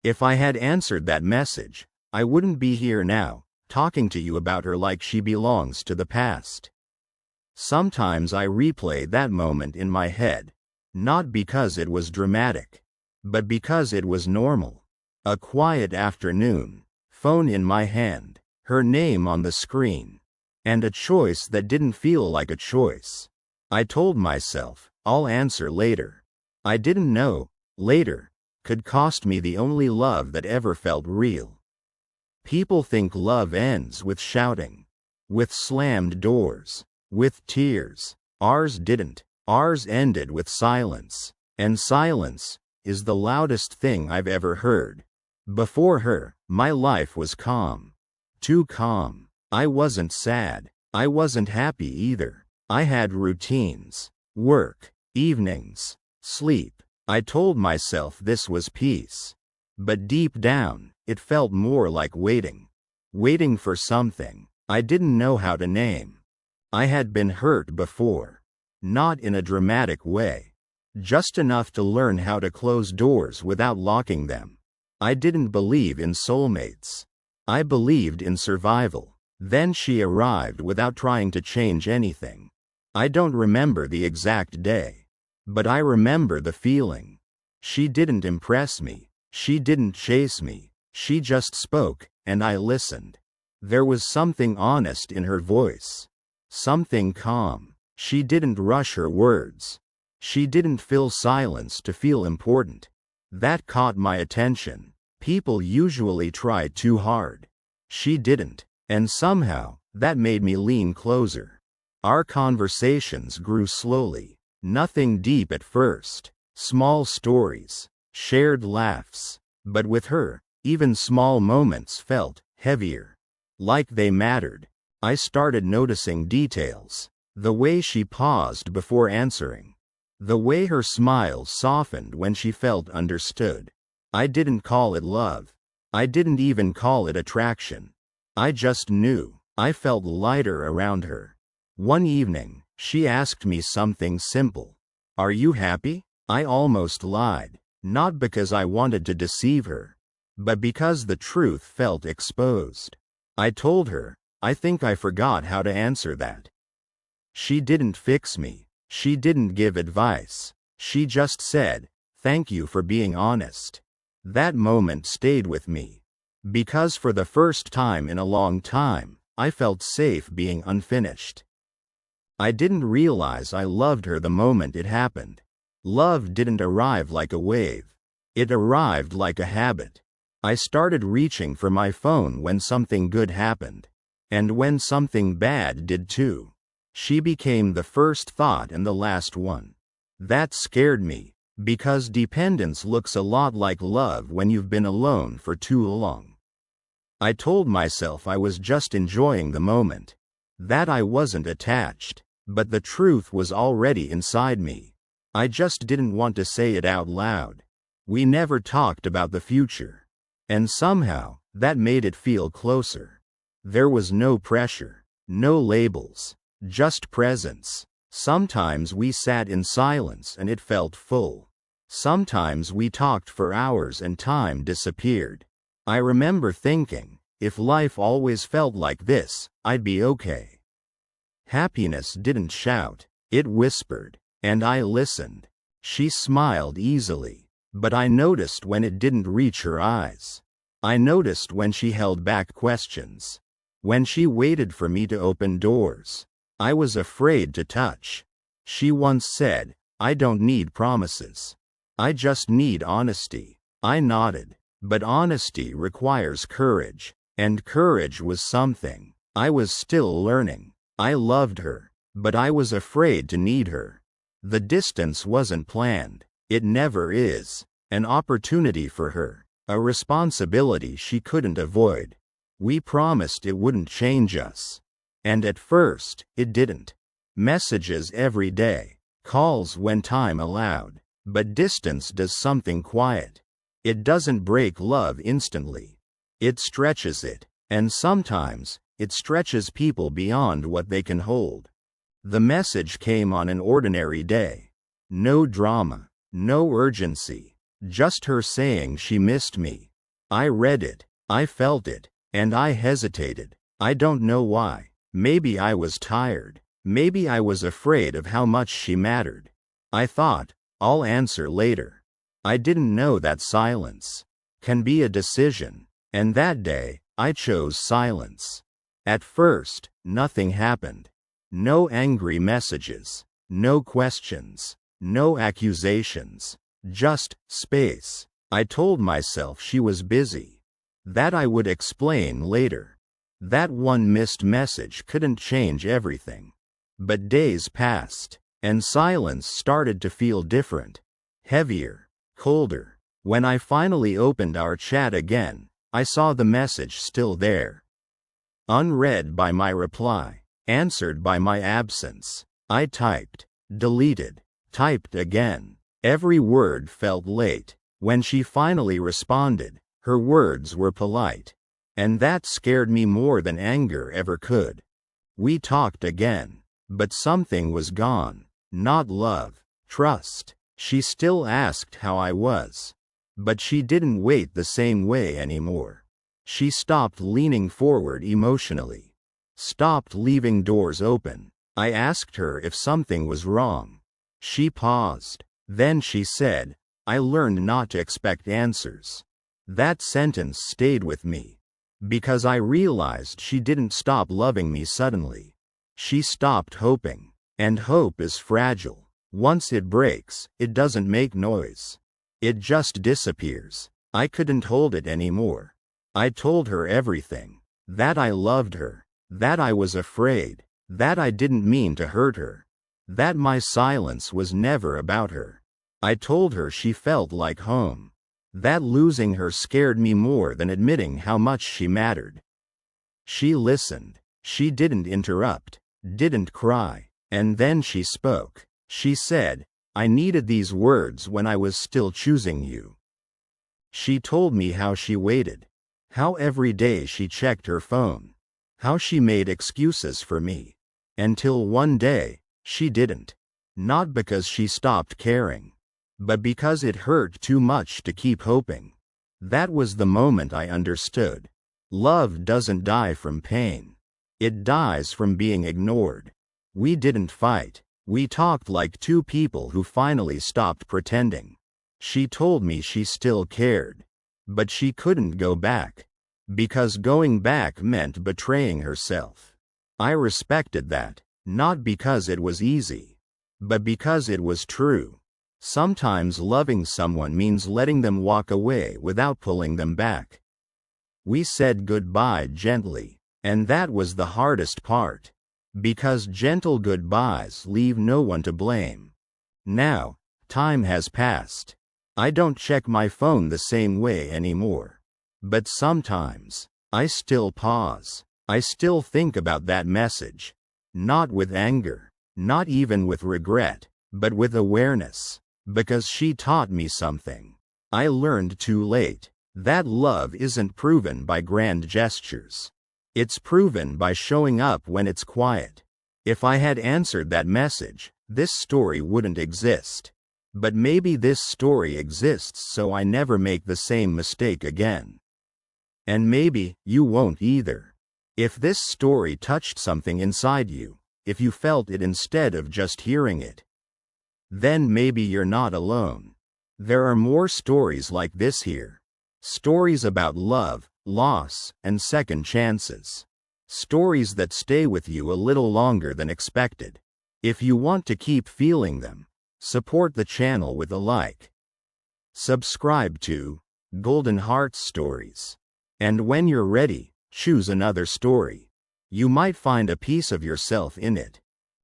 If I had answered that message, I wouldn't be here now, talking to you about her like she belongs to the past. Sometimes I replay that moment in my head, not because it was dramatic, but because it was normal. A quiet afternoon, phone in my hand, her name on the screen, and a choice that didn't feel like a choice. I told myself, I'll answer later. I didn't know, later, could cost me the only love that ever felt real. People think love ends with shouting, with slammed doors, with tears. Ours didn't. Ours ended with silence, and silence is the loudest thing I've ever heard. Before her, my life was calm. Too calm. I wasn't sad. I wasn't happy either. I had routines. Work, evenings, sleep. I told myself this was peace. But deep down, it felt more like waiting. Waiting for something I didn't know how to name. I had been hurt before. Not in a dramatic way. Just enough to learn how to close doors without locking them. I didn't believe in soulmates. I believed in survival. Then she arrived without trying to change anything. I don't remember the exact day, but I remember the feeling. She didn't impress me. She didn't chase me. She just spoke, and I listened. There was something honest in her voice. Something calm. She didn't rush her words. She didn't fill silence to feel important. That caught my attention. People usually try too hard. She didn't, and somehow, that made me lean closer. Our conversations grew slowly. Nothing deep at first. Small stories, shared laughs. But with her, even small moments felt heavier. Like they mattered. I started noticing details. The way she paused before answering. The way her smile softened when she felt understood. I didn't call it love. I didn't even call it attraction. I just knew. I felt lighter around her. One evening, she asked me something simple. Are you happy? I almost lied. Not because I wanted to deceive her, but because the truth felt exposed. I told her, I think I forgot how to answer that. She didn't fix me. She didn't give advice. She just said, thank you for being honest. That moment stayed with me. Because for the first time in a long time, I felt safe being unfinished. I didn't realize I loved her the moment it happened. Love didn't arrive like a wave. It arrived like a habit. I started reaching for my phone when something good happened. And when something bad did too. She became the first thought and the last one. That scared me, because dependence looks a lot like love when you've been alone for too long. I told myself I was just enjoying the moment. That I wasn't attached, but the truth was already inside me. I just didn't want to say it out loud. We never talked about the future. And somehow, that made it feel closer. There was no pressure, no labels. Just presence. Sometimes we sat in silence and it felt full. Sometimes we talked for hours and time disappeared. I remember thinking, if life always felt like this, I'd be okay. Happiness didn't shout, it whispered, and I listened. She smiled easily, but I noticed when it didn't reach her eyes. I noticed when she held back questions. When she waited for me to open doors. I was afraid to touch. She once said, I don't need promises. I just need honesty. I nodded. But honesty requires courage. And courage was something I was still learning. I loved her, but I was afraid to need her. The distance wasn't planned. It never is. An opportunity for her. A responsibility she couldn't avoid. We promised it wouldn't change us. And at first, it didn't. Messages every day. Calls when time allowed. But distance does something quiet. It doesn't break love instantly. It stretches it. And sometimes, it stretches people beyond what they can hold. The message came on an ordinary day. No drama. No urgency. Just her saying she missed me. I read it, I felt it, and I hesitated. I don't know why. Maybe I was tired. Maybe I was afraid of how much she mattered. I thought, I'll answer later. I didn't know that silence can be a decision, and that day, I chose silence. At first, nothing happened. No angry messages, no questions, no accusations, just space. I told myself she was busy, that I would explain later. That one missed message couldn't change everything. But days passed, and silence started to feel different, heavier, colder. When I finally opened our chat again, I saw the message still there. Unread by my reply, answered by my absence. I typed, deleted, typed again. Every word felt late. When she finally responded, her words were polite. And that scared me more than anger ever could. We talked again, but something was gone. Not love, trust. She still asked how I was. But she didn't wait the same way anymore. She stopped leaning forward emotionally. Stopped leaving doors open. I asked her if something was wrong. She paused. Then she said, I learned not to expect answers. That sentence stayed with me. Because I realized she didn't stop loving me suddenly. She stopped hoping. And hope is fragile. Once it breaks, it doesn't make noise. It just disappears. I couldn't hold it anymore. I told her everything. That I loved her. That I was afraid. That I didn't mean to hurt her. That my silence was never about her. I told her she felt like home. That losing her scared me more than admitting how much she mattered. She listened. She didn't interrupt. Didn't cry. And then she spoke. She said, I needed these words when I was still choosing you. She told me how she waited. How every day she checked her phone. How she made excuses for me. Until one day, she didn't. Not because she stopped caring, but because it hurt too much to keep hoping. That was the moment I understood. Love doesn't die from pain. It dies from being ignored. We didn't fight. We talked like two people who finally stopped pretending. She told me she still cared. But she couldn't go back. Because going back meant betraying herself. I respected that, not because it was easy, but because it was true. Sometimes loving someone means letting them walk away without pulling them back. We said goodbye gently, and that was the hardest part. Because gentle goodbyes leave no one to blame. Now, time has passed. I don't check my phone the same way anymore. But sometimes, I still pause. I still think about that message. Not with anger, not even with regret, but with awareness. Because she taught me something. I learned too late. That love isn't proven by grand gestures. It's proven by showing up when it's quiet. If I had answered that message, this story wouldn't exist. But maybe this story exists so I never make the same mistake again. And maybe you won't either. If this story touched something inside you, if you felt it instead of just hearing it, then maybe you're not alone. There are more stories like this here. Stories about love, loss, and second chances. Stories that stay with you a little longer than expected. If you want to keep feeling them, support the channel with a like. Subscribe to Golden Heart Stories. And when you're ready, choose another story. You might find a piece of yourself in it.